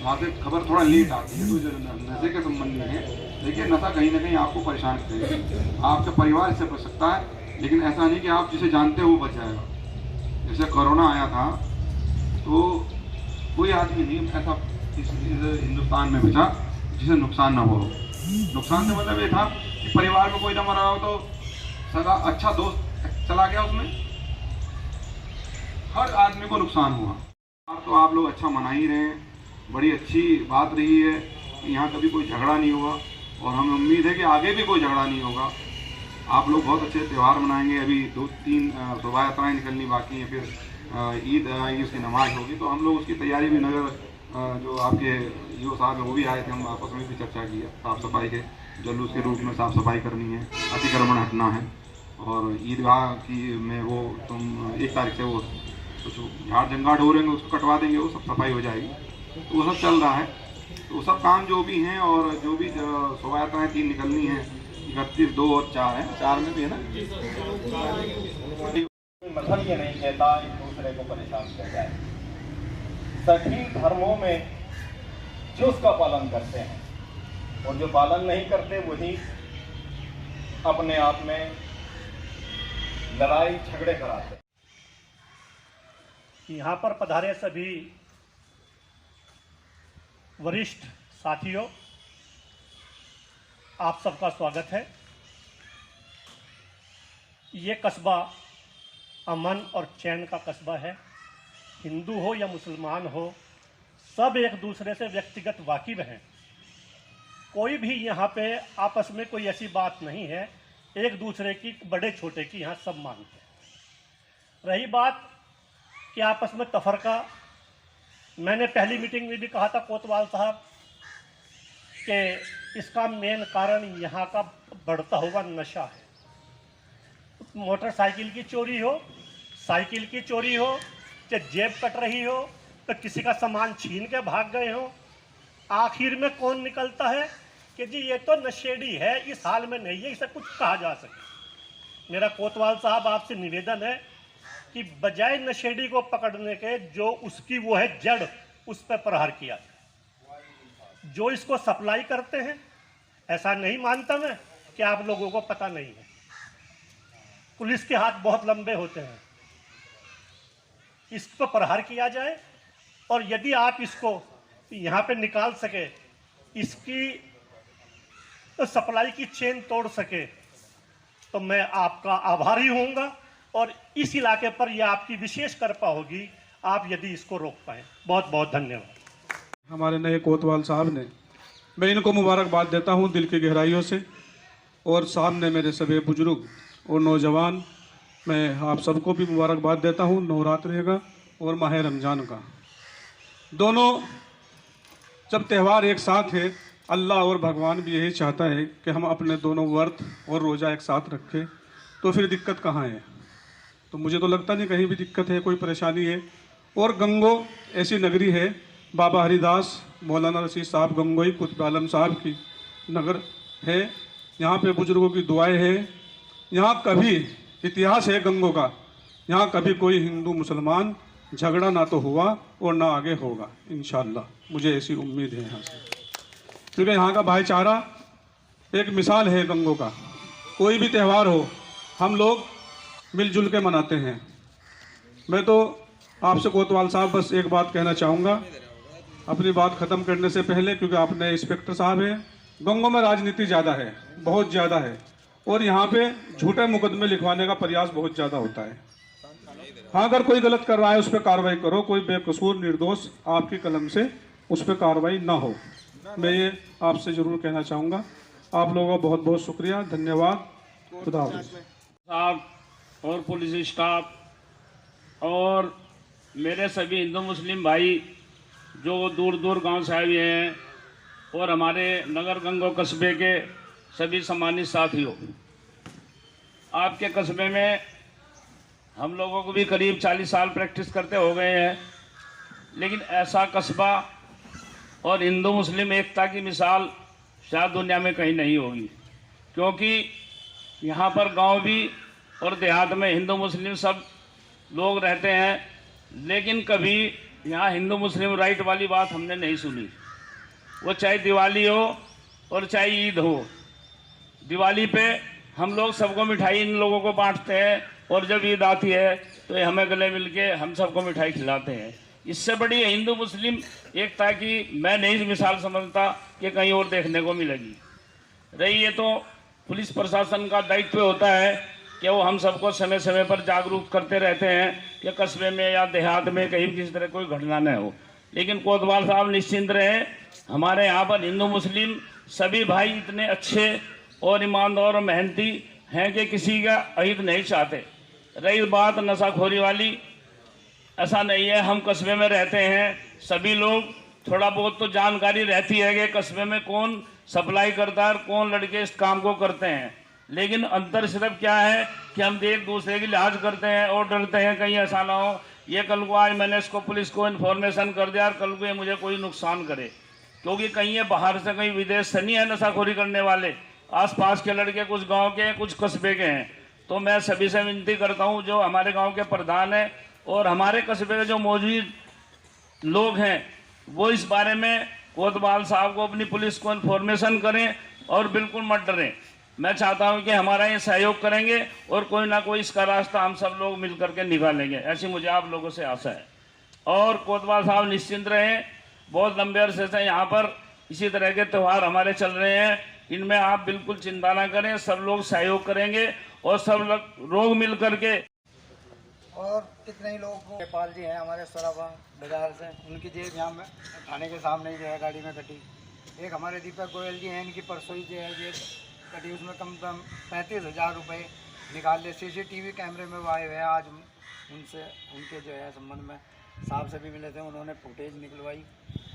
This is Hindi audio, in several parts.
वहाँ से खबर थोड़ा लेट आती है। तो जो नशे के संबंधी है, देखिए नशा कहीं ना कहीं आपको परेशान करेगा, आपका परिवार इससे बच सकता है, लेकिन ऐसा नहीं कि आप जिसे जानते हो वो बच जाएगा। जैसे कोरोना आया था तो कोई आदमी नहीं ऐसा इस हिंदुस्तान में बचा जिसे नुकसान ना हो। नुकसान से मतलब ये था कि परिवार में कोई ना मरा हो तो सगा अच्छा दोस्त चला गया, उसमें हर आदमी को नुकसान हुआ। अब तो आप लोग अच्छा मना ही रहे हैं, बड़ी अच्छी बात रही है कि यहाँ कभी कोई झगड़ा नहीं हुआ, और हमें उम्मीद है कि आगे भी कोई झगड़ा नहीं होगा। आप लोग बहुत अच्छे त्यौहार मनाएंगे। अभी 2-3 शोभा यात्राएँ निकलनी बाकी हैं, फिर ईद आएगी, उसकी नमाज होगी, तो हम लोग उसकी तैयारी भी नगर जो आपके ईओ साहब हैं वो भी आए थे, हम आपस में भी चर्चा की है। साफ़ सफाई के जुलूस के रूप में साफ़ सफाई करनी है, अतिक्रमण हटना है, और ईदगाह की में वो तुम 1 तारीख से वो कुछ झाड़ जंगाड़ हो रहेंगे उसको कटवा देंगे, वो सब सफाई हो जाएगी। तो वो सब चल रहा है। तो वो सब काम जो भी हैं, और जो भी शोभा यात्राएँ 3 निकलनी हैं, 31, 2 और 4 है, 4 में भी है ना। मजहब ये नहीं कहता एक दूसरे को परेशान किया जाए। सभी धर्मों में जो उसका पालन करते हैं, और जो पालन नहीं करते वही अपने आप में लड़ाई झगड़े कराते हैं। यहाँ पर पधारे सभी वरिष्ठ साथियों, आप सबका स्वागत है। ये कस्बा अमन और चैन का कस्बा है। हिंदू हो या मुसलमान हो, सब एक दूसरे से व्यक्तिगत वाकिफ हैं। कोई भी यहाँ पे आपस में कोई ऐसी बात नहीं है, एक दूसरे की बड़े छोटे की यहाँ सब मानते हैं। रही बात कि आपस में तफरका, मैंने पहली मीटिंग में भी कहा था कोतवाल साहब कि इसका मेन कारण यहाँ का बढ़ता हुआ नशा है। मोटरसाइकिल की चोरी हो, साइकिल की चोरी हो, चाहे जेब कट रही हो, तो किसी का सामान छीन के भाग गए हो, आखिर में कौन निकलता है कि जी ये तो नशेड़ी है, इस हाल में नहीं है, इसे कुछ कहा जा सके। मेरा कोतवाल साहब आपसे निवेदन है कि बजाय नशेड़ी को पकड़ने के, जो उसकी वो है जड़, उस पर प्रहार किया जाए। जो इसको सप्लाई करते हैं, ऐसा नहीं मानता मैं कि आप लोगों को पता नहीं है, पुलिस के हाथ बहुत लंबे होते हैं, इस पर प्रहार किया जाए। और यदि आप इसको यहाँ पे निकाल सके, इसकी तो सप्लाई की चेन तोड़ सके, तो मैं आपका आभारी होऊंगा, और इस इलाके पर यह आपकी विशेष कृपा होगी आप यदि इसको रोक पाएँ। बहुत बहुत धन्यवाद। हमारे नए कोतवाल साहब ने, मैं इनको मुबारकबाद देता हूँ दिल की गहराइयों से, और सामने मेरे सभी बुजुर्ग और नौजवान, मैं आप सबको भी मुबारकबाद देता हूँ नवरात्रि का और माह रमज़ान का। दोनों जब त्यौहार एक साथ है, अल्लाह और भगवान भी यही चाहता है कि हम अपने दोनों व्रत और रोज़ा एक साथ रखें, तो फिर दिक्कत कहाँ है? तो मुझे तो लगता नहीं कहीं भी दिक्कत है, कोई परेशानी है। और गंगो ऐसी नगरी है, बाबा हरिदास, मौलाना रशीद साहब गंगोई, कुतुब आलम साहब की नगर है। यहाँ पे बुजुर्गों की दुआएं हैं। यहाँ कभी इतिहास है गंगो का, यहाँ कभी कोई हिंदू मुसलमान झगड़ा ना तो हुआ और ना आगे होगा इंशाअल्लाह। मुझे ऐसी उम्मीद है यहाँ से, क्योंकि यहाँ का भाईचारा एक मिसाल है गंगो का। कोई भी त्यौहार हो, हम लोग मिलजुल के मनाते हैं। मैं तो आपसे कोतवाल साहब बस एक बात कहना चाहूँगा अपनी बात ख़त्म करने से पहले, क्योंकि आप नए इंस्पेक्टर साहब हैं। गंगो में राजनीति ज़्यादा है, बहुत ज़्यादा है, और यहाँ पे झूठे मुकदमे लिखवाने का प्रयास बहुत ज़्यादा होता है। हाँ, अगर कोई गलत कर रहा है उस पर कार्रवाई करो, कोई बेकसूर निर्दोष आपकी कलम से उस पर कार्रवाई ना हो। मैं ये आपसे ज़रूर कहना चाहूँगा। आप लोगों का बहुत बहुत शुक्रिया, धन्यवाद, खुदा हाफ़िज़। साहब और पुलिस स्टाफ और मेरे सभी हिंदू मुस्लिम भाई जो दूर दूर गांव से आए हुए हैं, और हमारे नगर गंगो कस्बे के सभी सम्मानित साथियों, आपके कस्बे में हम लोगों को भी करीब 40 साल प्रैक्टिस करते हो गए हैं, लेकिन ऐसा कस्बा और हिंदू मुस्लिम एकता की मिसाल शायद दुनिया में कहीं नहीं होगी। क्योंकि यहाँ पर गांव भी और देहात में हिंदू मुस्लिम सब लोग रहते हैं, लेकिन कभी यहाँ हिंदू मुस्लिम राइट वाली बात हमने नहीं सुनी। वो चाहे दिवाली हो और चाहे ईद हो, दिवाली पे हम लोग सबको मिठाई इन लोगों को बांटते हैं, और जब ईद आती है तो ये हमें गले मिलके हम सबको मिठाई खिलाते हैं। इससे बड़ी हिंदू मुस्लिम एकता की मैं नहीं मिसाल समझता कि कहीं और देखने को मिलेगी। रही ये तो पुलिस प्रशासन का दायित्व होता है कि वो हम सबको समय समय पर जागरूक करते रहते हैं कि कस्बे में या देहात में कहीं किसी तरह कोई घटना न हो। लेकिन कोतवाल साहब निश्चिंत रहें, हमारे यहाँ पर हिंदू मुस्लिम सभी भाई इतने अच्छे और ईमानदार और मेहनती हैं कि किसी का अहित नहीं चाहते। रही बात नशाखोरी वाली, ऐसा नहीं है, हम कस्बे में रहते हैं, सभी लोग थोड़ा बहुत तो जानकारी रहती है कि कस्बे में कौन सप्लाई करता है और कौन लड़के इस काम को करते हैं। लेकिन अंतर सिर्फ क्या है कि हम एक दूसरे की लिहाज करते हैं और डरते हैं कहीं ऐसा ना हो ये कल को आज मैंने इसको पुलिस को इन्फॉर्मेशन कर दिया और कल को ये मुझे कोई नुकसान करे, क्योंकि कहीं ये बाहर से कहीं विदेश से नहीं है नशाखोरी करने वाले, आसपास के लड़के कुछ गांव के हैं, कुछ कस्बे के हैं। तो मैं सभी से विनती करता हूं, जो हमारे गांव के प्रधान हैं और हमारे कस्बे के जो मौजूद लोग हैं, वो इस बारे में कोतवाल साहब को अपनी पुलिस को इन्फॉर्मेशन करें और बिल्कुल मत डरें। मैं चाहता हूं कि हमारा ये सहयोग करेंगे और कोई ना कोई इसका रास्ता हम सब लोग मिल करके निकालेंगे, ऐसी मुझे आप लोगों से आशा है। और कोतवाल साहब निश्चिंत रहें, बहुत लंबे अरसे से यहाँ पर इसी तरह के त्यौहार हमारे चल रहे हैं, इनमें आप बिल्कुल चिंता ना करें, सब लोग सहयोग करेंगे और सब लोग मिल करके। और कितने ही लोग नेपाल जी हैं हमारे सराबा बाजार से, उनकी जेब यहाँ में थाने के सामने ही जो है गाड़ी में कटी। एक हमारे दीपक गोयल जी हैं, इनकी परसों ही जो है जेब कटी, उसमें कम से कम 35,000 रुपये निकाल लिए। CCTV कैमरे में वो आए हुए हैं, आज उनसे उनके जो है संबंध में साहब से भी मिले थे, उन्होंने फुटेज निकलवाई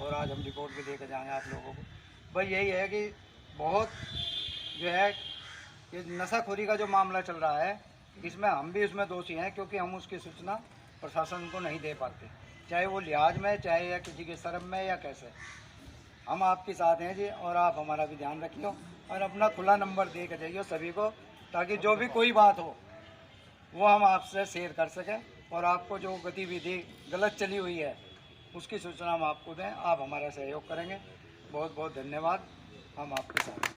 और आज हम रिपोर्ट भी देकर जाएंगे आप लोगों को। भाई यही है कि बहुत जो है ये नशाखोरी का जो मामला चल रहा है, इसमें हम भी उसमें दोषी हैं, क्योंकि हम उसकी सूचना प्रशासन को नहीं दे पाते, चाहे वो लिहाज में, चाहे या किसी के शर्म में या कैसे। हम आपके साथ हैं जी, और आप हमारा भी ध्यान रखियो और अपना खुला नंबर दे के जाइए सभी को, ताकि जो भी कोई बात हो वो हम आपसे शेयर कर सकें और आपको जो गतिविधि गलत चली हुई है उसकी सूचना हम आपको दें। आप हमारा सहयोग करेंगे। बहुत बहुत धन्यवाद, हम आपके साथ हैं।